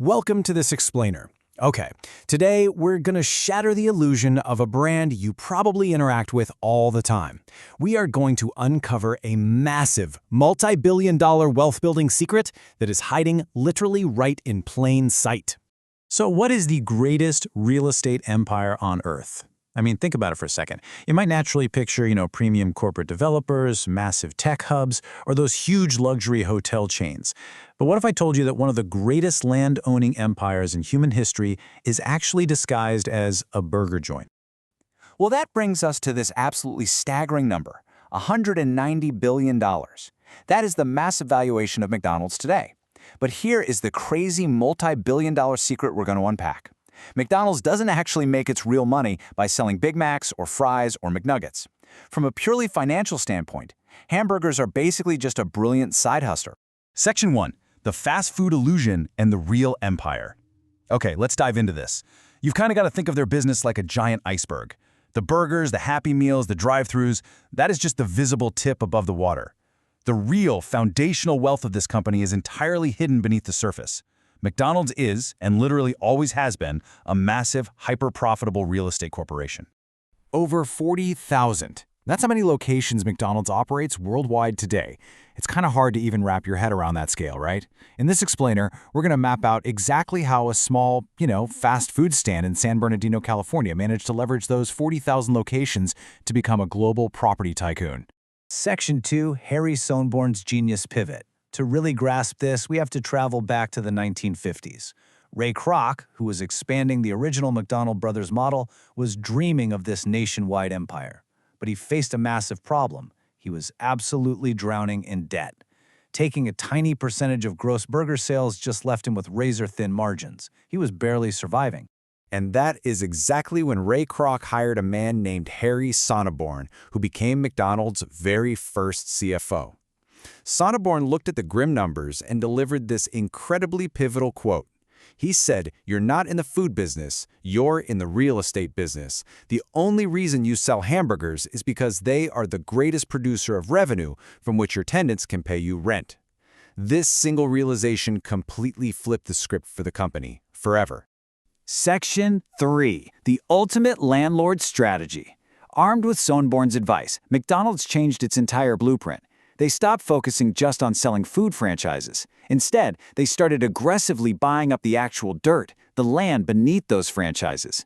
Welcome to this explainer. Okay, today we're gonna shatter the illusion of a brand you probably interact with all the time. We are going to uncover a massive, multi-billion-dollar wealth-building secret that is hiding literally right in plain sight. So what is the greatest real estate empire on Earth? I mean, think about it for a second. You might naturally picture, premium corporate developers, massive tech hubs, or those huge luxury hotel chains. But what if I told you that one of the greatest land-owning empires in human history is actually disguised as a burger joint? Well, that brings us to this absolutely staggering number, $190 billion. That is the massive valuation of McDonald's today. But here is the crazy multi-billion-dollar secret we're going to unpack. McDonald's doesn't actually make its real money by selling Big Macs or fries or McNuggets. From a purely financial standpoint, hamburgers are basically just a brilliant side hustler. Section 1. The fast food illusion and the real empire. Okay, let's dive into this. You've kind of got to think of their business like a giant iceberg. The burgers, the Happy Meals, the drive-thrus, that is just the visible tip above the water. The real foundational wealth of this company is entirely hidden beneath the surface. McDonald's is, and literally always has been, a massive, hyper-profitable real estate corporation. Over 40,000. That's how many locations McDonald's operates worldwide today. It's kind of hard to even wrap your head around that scale, right? In this explainer, we're going to map out exactly how a small, fast food stand in San Bernardino, California managed to leverage those 40,000 locations to become a global property tycoon. Section 2, Harry Sonborn's Genius Pivot. To really grasp this, we have to travel back to the 1950s. Ray Kroc, who was expanding the original McDonald Brothers model, was dreaming of this nationwide empire. But he faced a massive problem. He was absolutely drowning in debt. Taking a tiny percentage of gross burger sales just left him with razor-thin margins. He was barely surviving. And that is exactly when Ray Kroc hired a man named Harry Sonneborn, who became McDonald's very first CFO. Sonneborn looked at the grim numbers and delivered this incredibly pivotal quote. He said, "You're not in the food business, you're in the real estate business. The only reason you sell hamburgers is because they are the greatest producer of revenue from which your tenants can pay you rent." This single realization completely flipped the script for the company, forever. Section 3. The Ultimate Landlord Strategy. Armed with Sonneborn's advice, McDonald's changed its entire blueprint. They stopped focusing just on selling food franchises. Instead, they started aggressively buying up the actual dirt, the land beneath those franchises.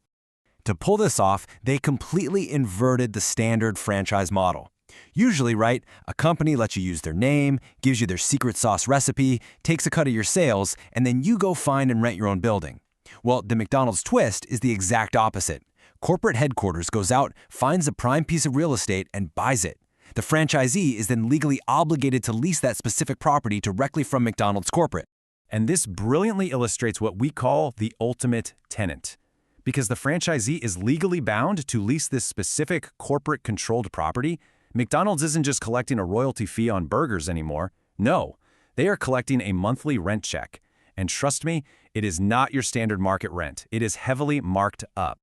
To pull this off, they completely inverted the standard franchise model. Usually, right, a company lets you use their name, gives you their secret sauce recipe, takes a cut of your sales, and then you go find and rent your own building. Well, the McDonald's twist is the exact opposite. Corporate headquarters goes out, finds a prime piece of real estate, and buys it. The franchisee is then legally obligated to lease that specific property directly from McDonald's corporate. And this brilliantly illustrates what we call the ultimate tenant. Because the franchisee is legally bound to lease this specific corporate-controlled property, McDonald's isn't just collecting a royalty fee on burgers anymore. No, they are collecting a monthly rent check. And trust me, it is not your standard market rent. It is heavily marked up.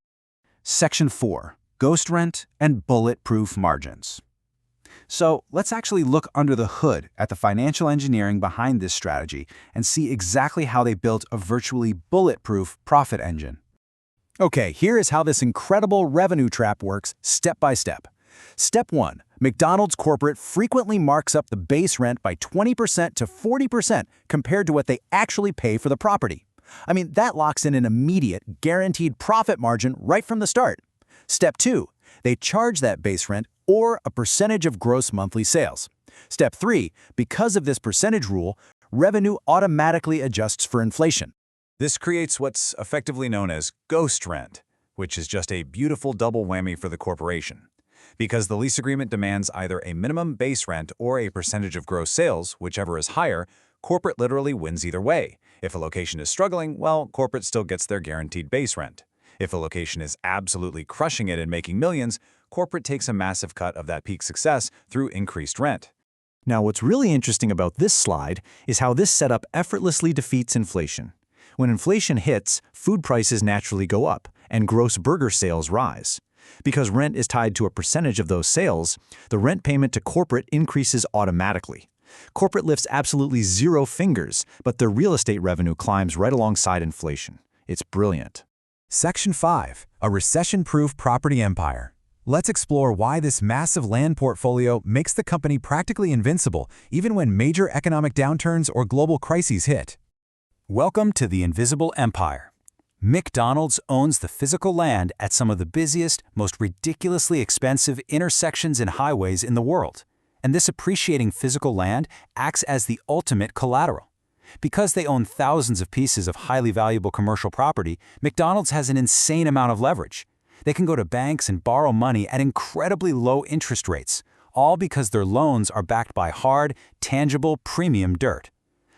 Section 4. Ghost Rent and Bulletproof Margins. So let's actually look under the hood at the financial engineering behind this strategy and see exactly how they built a virtually bulletproof profit engine. Okay, here is how this incredible revenue trap works step by step. Step 1. McDonald's corporate frequently marks up the base rent by 20% to 40% compared to what they actually pay for the property. I mean, that locks in an immediate, guaranteed profit margin right from the start. Step 2. They charge that base rent or a percentage of gross monthly sales. Step 3. Because of this percentage rule, revenue automatically adjusts for inflation. This creates what's effectively known as ghost rent, which is just a beautiful double whammy for the corporation. Because the lease agreement demands either a minimum base rent or a percentage of gross sales, whichever is higher, corporate literally wins either way. If a location is struggling, well, corporate still gets their guaranteed base rent. If a location is absolutely crushing it and making millions, corporate takes a massive cut of that peak success through increased rent. Now, what's really interesting about this slide is how this setup effortlessly defeats inflation. When inflation hits, food prices naturally go up, and gross burger sales rise. Because rent is tied to a percentage of those sales, the rent payment to corporate increases automatically. Corporate lifts absolutely zero fingers, but their real estate revenue climbs right alongside inflation. It's brilliant. Section 5. A recession-proof property empire. Let's explore why this massive land portfolio makes the company practically invincible, even when major economic downturns or global crises hit. Welcome to the Invisible Empire. McDonald's owns the physical land at some of the busiest, most ridiculously expensive intersections and highways in the world. And this appreciating physical land acts as the ultimate collateral. Because they own thousands of pieces of highly valuable commercial property, McDonald's has an insane amount of leverage. They can go to banks and borrow money at incredibly low interest rates, all because their loans are backed by hard, tangible, premium dirt.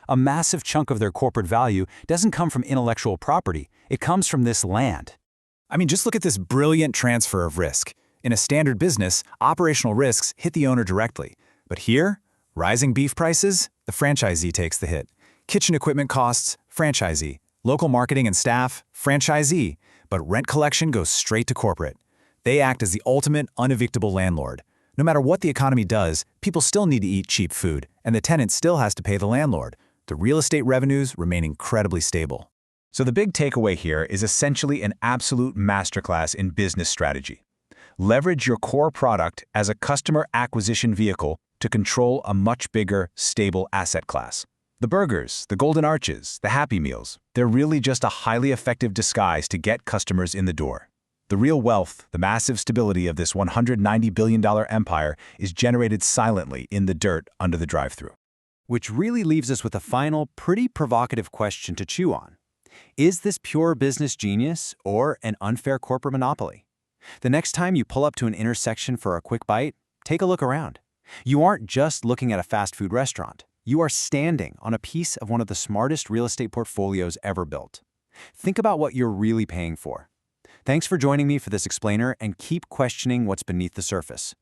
A massive chunk of their corporate value doesn't come from intellectual property, it comes from this land. I mean, just look at this brilliant transfer of risk. In a standard business, operational risks hit the owner directly. But here, rising beef prices, the franchisee takes the hit. Kitchen equipment costs, franchisee. Local marketing and staff, franchisee. But rent collection goes straight to corporate. They act as the ultimate unevictable landlord. No matter what the economy does, people still need to eat cheap food, and the tenant still has to pay the landlord. The real estate revenues remain incredibly stable. So the big takeaway here is essentially an absolute masterclass in business strategy. Leverage your core product as a customer acquisition vehicle to control a much bigger, stable asset class. The burgers, the golden arches, the Happy Meals, they're really just a highly effective disguise to get customers in the door. The real wealth, the massive stability of this $190 billion empire is generated silently in the dirt under the drive-thru. Which really leaves us with a final, pretty provocative question to chew on. Is this pure business genius or an unfair corporate monopoly? The next time you pull up to an intersection for a quick bite, take a look around. You aren't just looking at a fast food restaurant. You are standing on a piece of one of the smartest real estate portfolios ever built. Think about what you're really paying for. Thanks for joining me for this explainer, and keep questioning what's beneath the surface.